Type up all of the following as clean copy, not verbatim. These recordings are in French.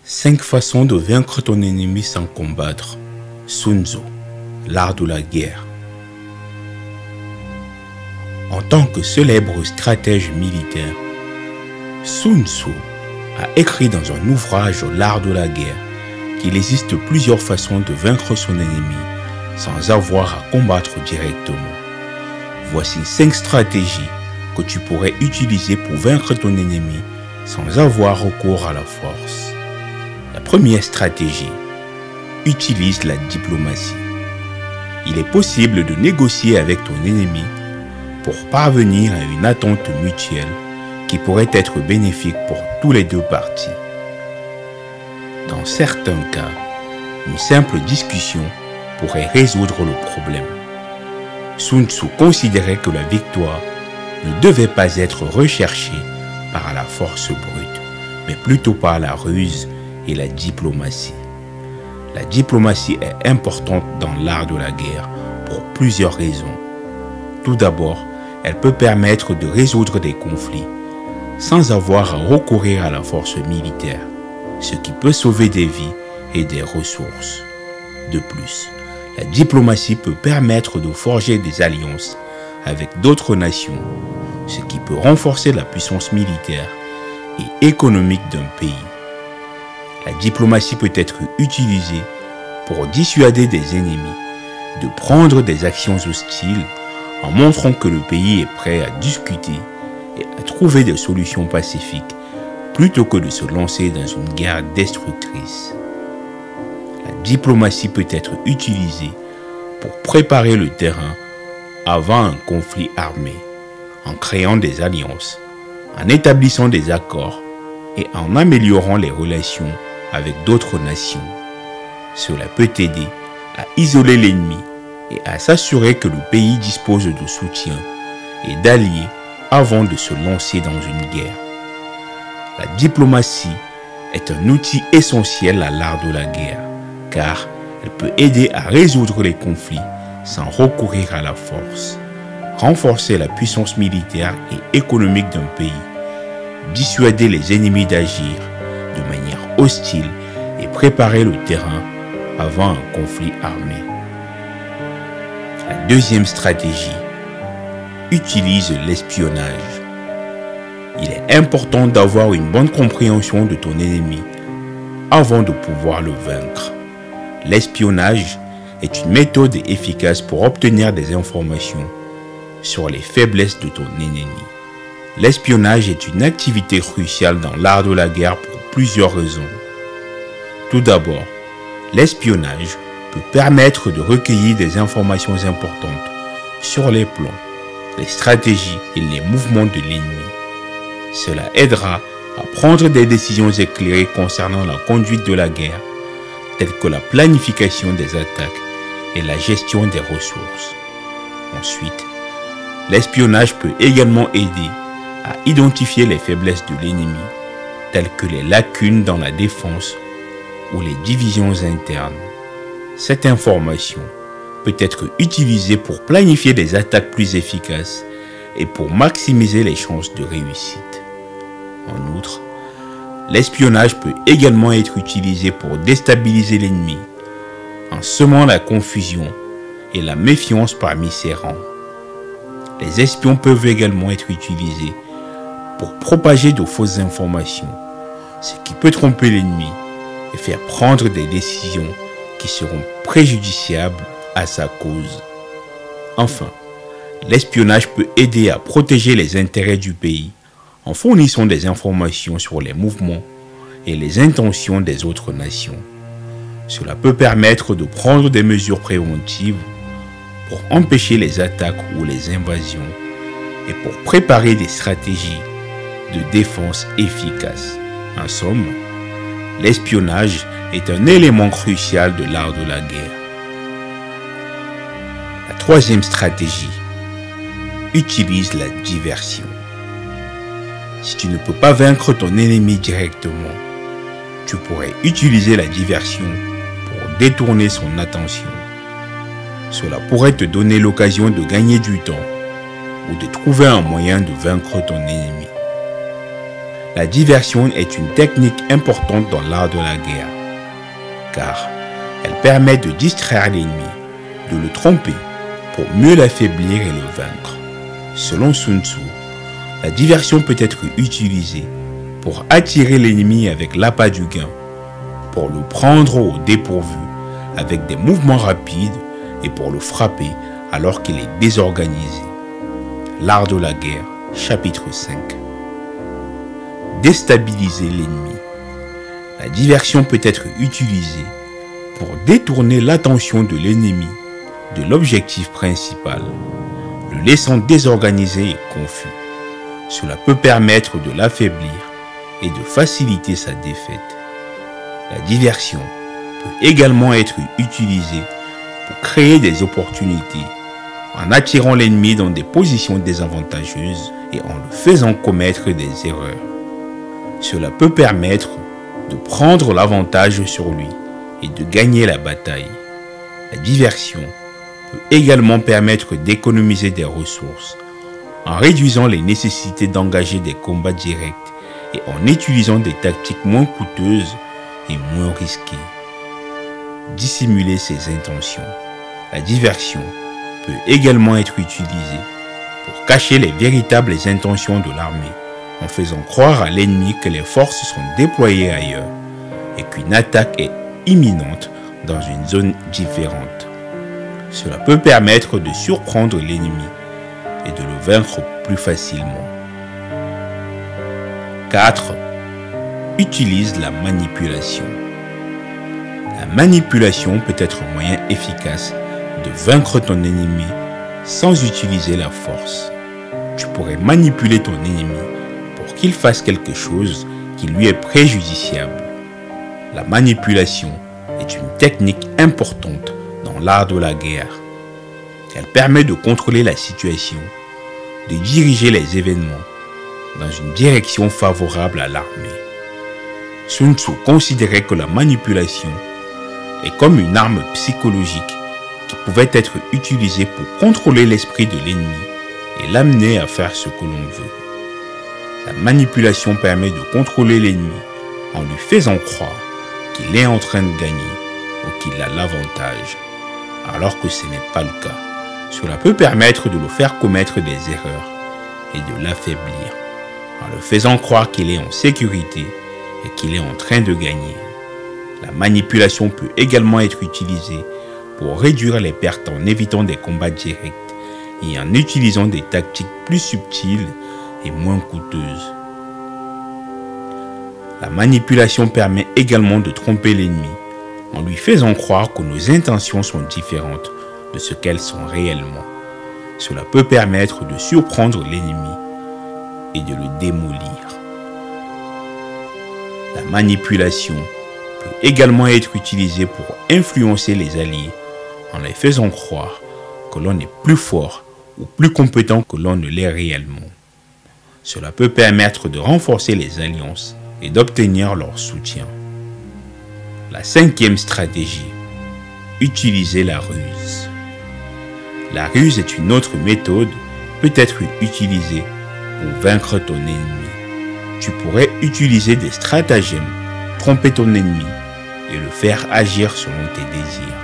5 façons de vaincre ton ennemi sans combattre. Sun Tzu, l'art de la guerre. En tant que célèbre stratège militaire, Sun Tzu a écrit dans un ouvrage L'art de la guerre qu'il existe plusieurs façons de vaincre son ennemi sans avoir à combattre directement. Voici 5 stratégies que tu pourrais utiliser pour vaincre ton ennemi sans avoir recours à la force. La première stratégie, utilise la diplomatie. Il est possible de négocier avec ton ennemi pour parvenir à une attente mutuelle qui pourrait être bénéfique pour tous les deux parties. Dans certains cas, une simple discussion pourrait résoudre le problème. Sun Tzu considérait que la victoire ne devait pas être recherchée par la force brute, mais plutôt par la ruse et la diplomatie. La diplomatie est importante dans l'art de la guerre pour plusieurs raisons. Tout d'abord, elle peut permettre de résoudre des conflits sans avoir à recourir à la force militaire, ce qui peut sauver des vies et des ressources. De plus, la diplomatie peut permettre de forger des alliances avec d'autres nations, ce qui peut renforcer la puissance militaire et économique d'un pays. La diplomatie peut être utilisée pour dissuader des ennemis de prendre des actions hostiles en montrant que le pays est prêt à discuter et à trouver des solutions pacifiques plutôt que de se lancer dans une guerre destructrice. La diplomatie peut être utilisée pour préparer le terrain avant un conflit armé, en créant des alliances, en établissant des accords et en améliorant les relations avec d'autres nations. Cela peut aider à isoler l'ennemi et à s'assurer que le pays dispose de soutien et d'alliés avant de se lancer dans une guerre. La diplomatie est un outil essentiel à l'art de la guerre, car elle peut aider à résoudre les conflits sans recourir à la force, renforcer la puissance militaire et économique d'un pays, dissuader les ennemis d'agir de manière hostile et préparer le terrain avant un conflit armé. La deuxième stratégie, utilise l'espionnage. Il est important d'avoir une bonne compréhension de ton ennemi avant de pouvoir le vaincre. L'espionnage est une méthode efficace pour obtenir des informations sur les faiblesses de ton ennemi. L'espionnage est une activité cruciale dans l'art de la guerre pour plusieurs raisons. Tout d'abord, l'espionnage peut permettre de recueillir des informations importantes sur les plans, les stratégies et les mouvements de l'ennemi. Cela aidera à prendre des décisions éclairées concernant la conduite de la guerre, telles que la planification des attaques et la gestion des ressources. Ensuite, l'espionnage peut également aider à identifier les faiblesses de l'ennemi, telles que les lacunes dans la défense ou les divisions internes. Cette information peut être utilisée pour planifier des attaques plus efficaces et pour maximiser les chances de réussite. En outre, l'espionnage peut également être utilisé pour déstabiliser l'ennemi, en semant la confusion et la méfiance parmi ses rangs. Les espions peuvent également être utilisés pour propager de fausses informations, ce qui peut tromper l'ennemi et faire prendre des décisions qui seront préjudiciables à sa cause. Enfin, l'espionnage peut aider à protéger les intérêts du pays en fournissant des informations sur les mouvements et les intentions des autres nations. Cela peut permettre de prendre des mesures préventives pour empêcher les attaques ou les invasions et pour préparer des stratégies de défense efficaces. En somme, l'espionnage est un élément crucial de l'art de la guerre. La troisième stratégie, utilise la diversion. Si tu ne peux pas vaincre ton ennemi directement, tu pourrais utiliser la diversion pour détourner son attention. Cela pourrait te donner l'occasion de gagner du temps ou de trouver un moyen de vaincre ton ennemi. la diversion est une technique importante dans l'art de la guerre, car elle permet de distraire l'ennemi, de le tromper pour mieux l'affaiblir et le vaincre. Selon Sun Tzu, la diversion peut être utilisée pour attirer l'ennemi avec l'appât du gain, pour le prendre au dépourvu avec des mouvements rapides et pour le frapper alors qu'il est désorganisé. L'art de la guerre, chapitre 5. Déstabiliser l'ennemi. La diversion peut être utilisée pour détourner l'attention de l'ennemi de l'objectif principal, le laissant désorganisé et confus. Cela peut permettre de l'affaiblir et de faciliter sa défaite. La diversion peut également être utilisée pour créer des opportunités en attirant l'ennemi dans des positions désavantageuses et en le faisant commettre des erreurs. Cela peut permettre de prendre l'avantage sur lui et de gagner la bataille. La diversion peut également permettre d'économiser des ressources en réduisant les nécessités d'engager des combats directs et en utilisant des tactiques moins coûteuses et moins risquées. Dissimuler ses intentions. La diversion peut également être utilisée pour cacher les véritables intentions de l'armée en faisant croire à l'ennemi que les forces sont déployées ailleurs et qu'une attaque est imminente dans une zone différente. Cela peut permettre de surprendre l'ennemi et de le vaincre plus facilement. 4. Utilise la manipulation. La manipulation peut être un moyen efficace de vaincre ton ennemi sans utiliser la force. Tu pourrais manipuler ton ennemi pour qu'il fasse quelque chose qui lui est préjudiciable. La manipulation est une technique importante dans l'art de la guerre. Elle permet de contrôler la situation, de diriger les événements dans une direction favorable à l'armée. Sun Tzu considérait que la manipulation est comme une arme psychologique qui pouvait être utilisée pour contrôler l'esprit de l'ennemi et l'amener à faire ce que l'on veut. La manipulation permet de contrôler l'ennemi en lui faisant croire qu'il est en train de gagner ou qu'il a l'avantage, alors que ce n'est pas le cas. Cela peut permettre de le faire commettre des erreurs et de l'affaiblir, en le faisant croire qu'il est en sécurité et qu'il est en train de gagner. La manipulation peut également être utilisée pour réduire les pertes en évitant des combats directs et en utilisant des tactiques plus subtiles et moins coûteuses. La manipulation permet également de tromper l'ennemi en lui faisant croire que nos intentions sont différentes de ce qu'elles sont réellement. Cela peut permettre de surprendre l'ennemi et de le démolir. La manipulation peut également être utilisée pour influencer les alliés en les faisant croire que l'on est plus fort ou plus compétent que l'on ne l'est réellement. Cela peut permettre de renforcer les alliances et d'obtenir leur soutien. La 5e stratégie, utiliser la ruse. La ruse est une autre méthode peut être utilisée pour vaincre ton ennemi. Tu pourrais utiliser des stratagèmes, tromper ton ennemi et le faire agir selon tes désirs.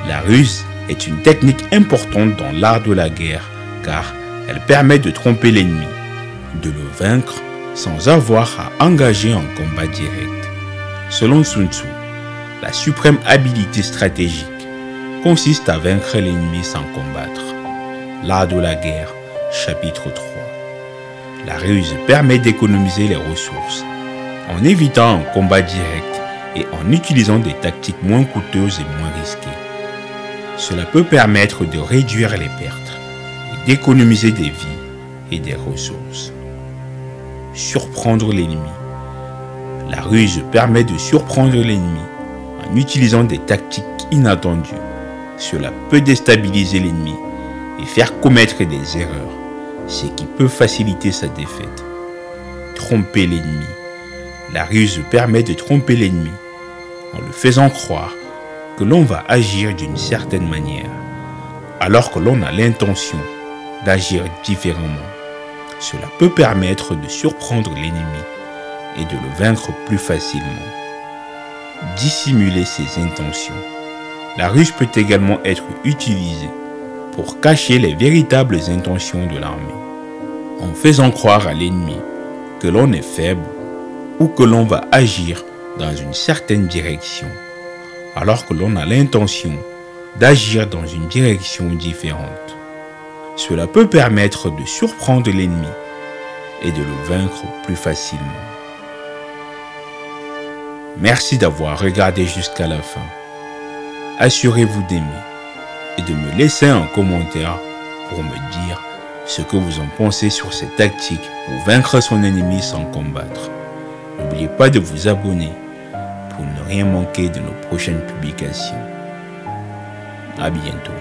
La ruse est une technique importante dans l'art de la guerre car elle permet de tromper l'ennemi, de le vaincre sans avoir à engager un combat direct. Selon Sun Tzu, la suprême habileté stratégique consiste à vaincre l'ennemi sans combattre. L'art de la guerre, chapitre 3. La ruse permet d'économiser les ressources en évitant un combat direct et en utilisant des tactiques moins coûteuses et moins risquées. Cela peut permettre de réduire les pertes et d'économiser des vies et des ressources. Surprendre l'ennemi. La ruse permet de surprendre l'ennemi en utilisant des tactiques inattendues. Cela peut déstabiliser l'ennemi et faire commettre des erreurs, ce qui peut faciliter sa défaite. Tromper l'ennemi. La ruse permet de tromper l'ennemi en le faisant croire que l'on va agir d'une certaine manière, alors que l'on a l'intention d'agir différemment. Cela peut permettre de surprendre l'ennemi et de le vaincre plus facilement. Dissimuler ses intentions. La ruse peut également être utilisée pour cacher les véritables intentions de l'armée, en faisant croire à l'ennemi que l'on est faible ou que l'on va agir dans une certaine direction, alors que l'on a l'intention d'agir dans une direction différente. Cela peut permettre de surprendre l'ennemi et de le vaincre plus facilement. Merci d'avoir regardé jusqu'à la fin. Assurez-vous d'aimer et de me laisser un commentaire pour me dire ce que vous en pensez sur cette tactique pour vaincre son ennemi sans combattre. N'oubliez pas de vous abonner pour ne rien manquer de nos prochaines publications. À bientôt.